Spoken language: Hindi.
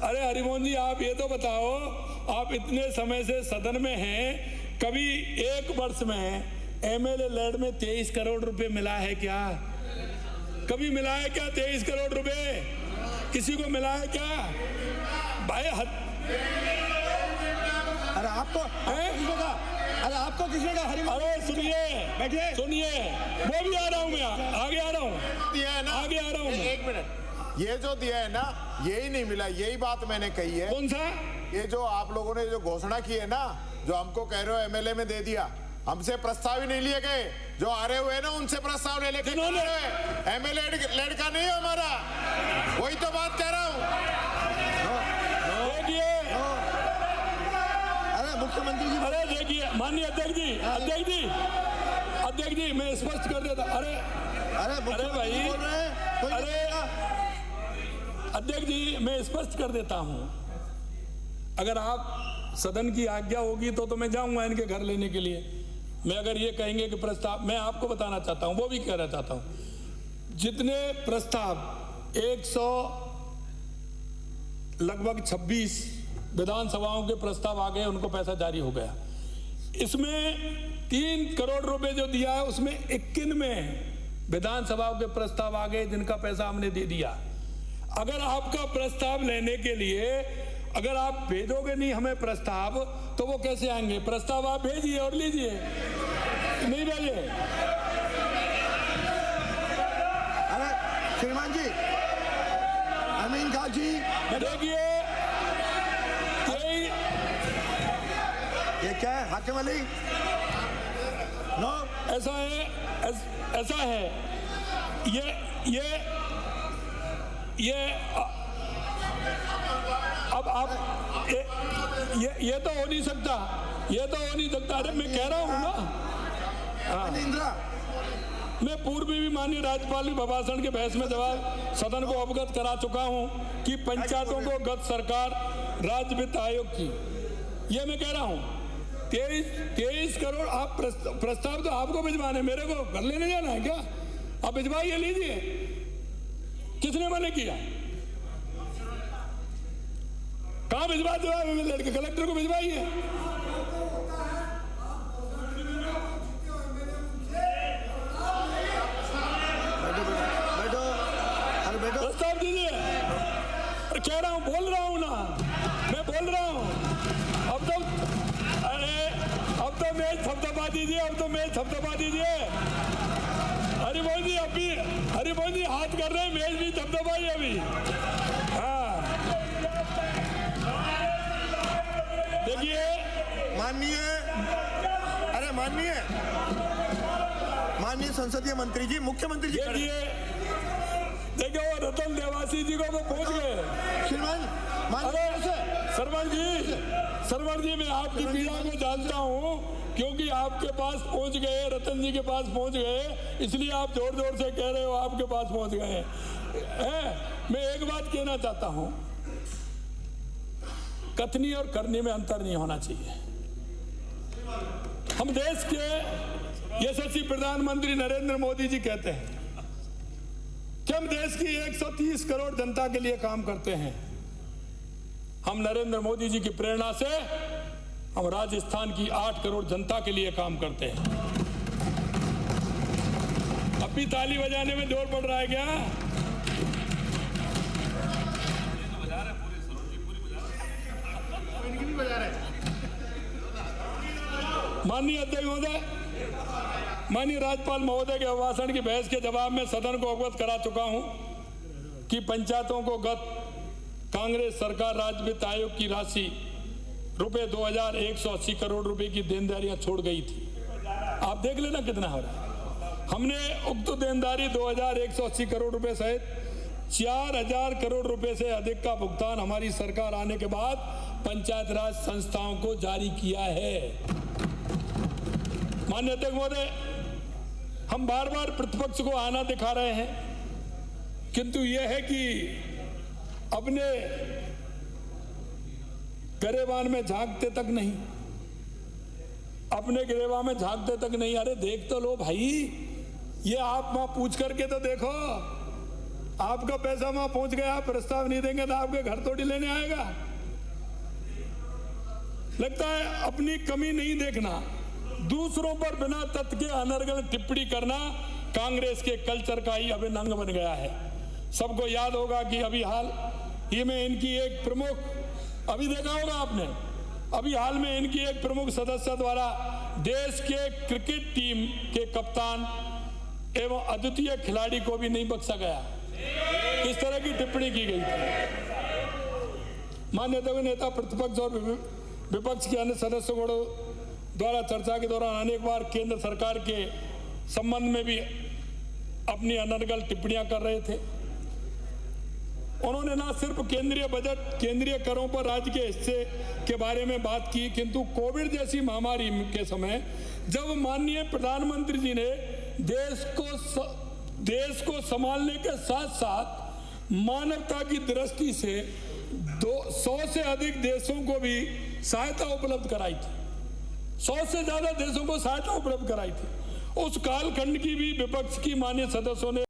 अरे हरिमोहन जी, आप ये तो बताओ, आप इतने समय से सदन में हैं, कभी एक वर्ष में एमएलए लैंड में 23 करोड़ रुपए मिला है क्या? कभी मिला है क्या 23 करोड़ रुपए? किसी को मिला है क्या भाई? अरे आपको अरे आपको किसने कहा? अरे सुनिए, बैठिए, सुनिए, वो भी आ रहा हूँ, मैं आगे आ रहा हूँ, दिया है ना, आगे आ रहा हूँ। एक मिनट, ये जो दिया है ना, यही नहीं मिला, यही बात मैंने कही है। कौन सा? ये जो आप लोगों ने जो घोषणा की है ना, जो हमको कह रहे हो एमएलए में दे दिया, हमसे प्रस्ताव ही नहीं लिए गए। जो आ रहे हुए ना, उनसे प्रस्ताव ले लेके एमएलए लड़का नहीं है हमारा, वही तो बात कह रहा हूँ। मुख्यमंत्री जी, अरे देखिए माननीय अध्यक्ष जी, मैं स्पष्ट कर देता। अरे भाई, अरे अध्यक्ष जी, मैं स्पष्ट कर देता हूं, अगर आप सदन की आज्ञा होगी तो मैं जाऊंगा इनके घर लेने के लिए। मैं अगर ये कहेंगे कि प्रस्ताव, मैं आपको बताना चाहता हूं, वो भी कहना चाहता हूं, जितने प्रस्ताव 100 लगभग 26 विधानसभाओं के प्रस्ताव आ गए, उनको पैसा जारी हो गया। इसमें 3 करोड़ रुपए जो दिया है, उसमें 21 में विधानसभाओं के प्रस्ताव आ गए जिनका पैसा हमने दे दिया। अगर आपका प्रस्ताव लेने के लिए अगर आप भेजोगे नहीं हमें प्रस्ताव, तो वो कैसे आएंगे? प्रस्ताव आप भेजिए और लीजिए, नहीं भेजिए। अरे श्रीमान जी, अमीन खान जी, देखिए ये क्या है? हाकिम अली, नो, ऐसा है, ये अब आप ये तो हो नहीं सकता, अरे मैं कह रहा हूँ ना, इंदिरा, मैं पूर्व में भी माननीय राज्यपाल के अभिभाषण के बहस में जवाब सदन को अवगत करा चुका हूँ कि पंचायतों को गत सरकार राज्य वित्त आयोग की, ये मैं कह रहा हूँ 23 करोड़। आप प्रस्ताव तो आपको भिजवाने, मेरे को घर लेने जाना है क्या? आप भिजवाइए, लीजिए। किसने मना किया? कहाँ भिजवा दो? लड़के कलेक्टर को भिजवाइए। प्रस्ताव दीजिए। कह रहा हूँ, बोल रहा हूँ ना, मैं बोल रहा हूँ। अब तो मेज थपथपा दीजिए, हरिमोहन जी, अभी हरिमोहन जी हाथ कर रहे हैं, मेज भी थपथपाइए अभी। हाँ, देखिए माननीय संसदीय मंत्री जी, मुख्यमंत्री जी, देखिए वो रतन देवासी जी को वो पहुंच गए। श्रीमान, सरवण जी, मैं आपकी पीड़ा को जानता हूँ, क्योंकि आपके पास पहुंच गए, रतन जी के पास पहुंच गए, इसलिए आप जोर जोर से कह रहे हो आपके पास पहुंच गए हैं। मैं एक बात कहना चाहता हूँ, कथनी और करनी में अंतर नहीं होना चाहिए। हम देश के यशस्वी प्रधानमंत्री नरेंद्र मोदी जी कहते हैं कि हम देश की 130 करोड़ जनता के लिए काम करते हैं। हम नरेंद्र मोदी जी की प्रेरणा से हम राजस्थान की 8 करोड़ जनता के लिए काम करते हैं। अब भी ताली बजाने में जोर पड़ रहा है क्या? माननीय अध्यक्ष महोदय, माननीय राज्यपाल महोदय के अभिभाषण की बहस के जवाब में सदन को अवगत करा चुका हूं कि पंचायतों को गत कांग्रेस सरकार राज्य वित्त आयोग की राशि रुपए 2180 करोड़ रुपए की देनदारियां छोड़ गई थी। आप देख लेना कितना हो रहा है। हमने उक्त देनदारी 2180 करोड़ रुपए सहित 4000 करोड़ रुपए से अधिक का भुगतान हमारी सरकार आने के बाद पंचायत राज संस्थाओं को जारी किया है। माननीय अध्यक्ष महोदय, हम बार बार प्रतिपक्ष को आना दिखा रहे हैं, किंतु यह है कि अपने गिरेबान में झांकते तक नहीं, अपने गिरेबान में झांकते तक नहीं। अरे देख तो लो भाई, ये आप वहां पूछ करके तो देखो, आपका पैसा वहां पहुंच गया, प्रस्ताव नहीं देंगे तो आपके घर थोड़ी लेने आएगा। लगता है अपनी कमी नहीं देखना, दूसरों पर बिना तथ्य के अनर्गल टिप्पणी करना कांग्रेस के कल्चर का ही अभिन्न अंग बन गया है। सबको याद होगा कि अभी हाल ही में इनकी एक प्रमुख, अभी देखा होगा आपने, अभी हाल में इनकी एक प्रमुख सदस्य द्वारा देश के क्रिकेट टीम के कप्तान एवं अद्वितीय खिलाड़ी को भी नहीं बख्शा गया। इस तरह की टिप्पणी की गई थी। मान्यता नेता प्रतिपक्ष और विपक्ष के अन्य सदस्यों द्वारा चर्चा के दौरान अनेक बार केंद्र सरकार के संबंध में भी अपनी अनर्गल टिप्पणियां कर रहे थे। उन्होंने न सिर्फ केंद्रीय बजट, केंद्रीय करों पर राज्य के हिस्से के बारे में बात की, किंतु कोविड जैसी महामारी के समय जब माननीय प्रधानमंत्री जी ने देश को संभालने के साथ साथ मानवता की दृष्टि से 100 से अधिक देशों को भी सहायता उपलब्ध कराई थी, 100 से ज्यादा देशों को सहायता उपलब्ध कराई थी। उस कालखंड की भी विपक्ष की मान्य सदस्यों ने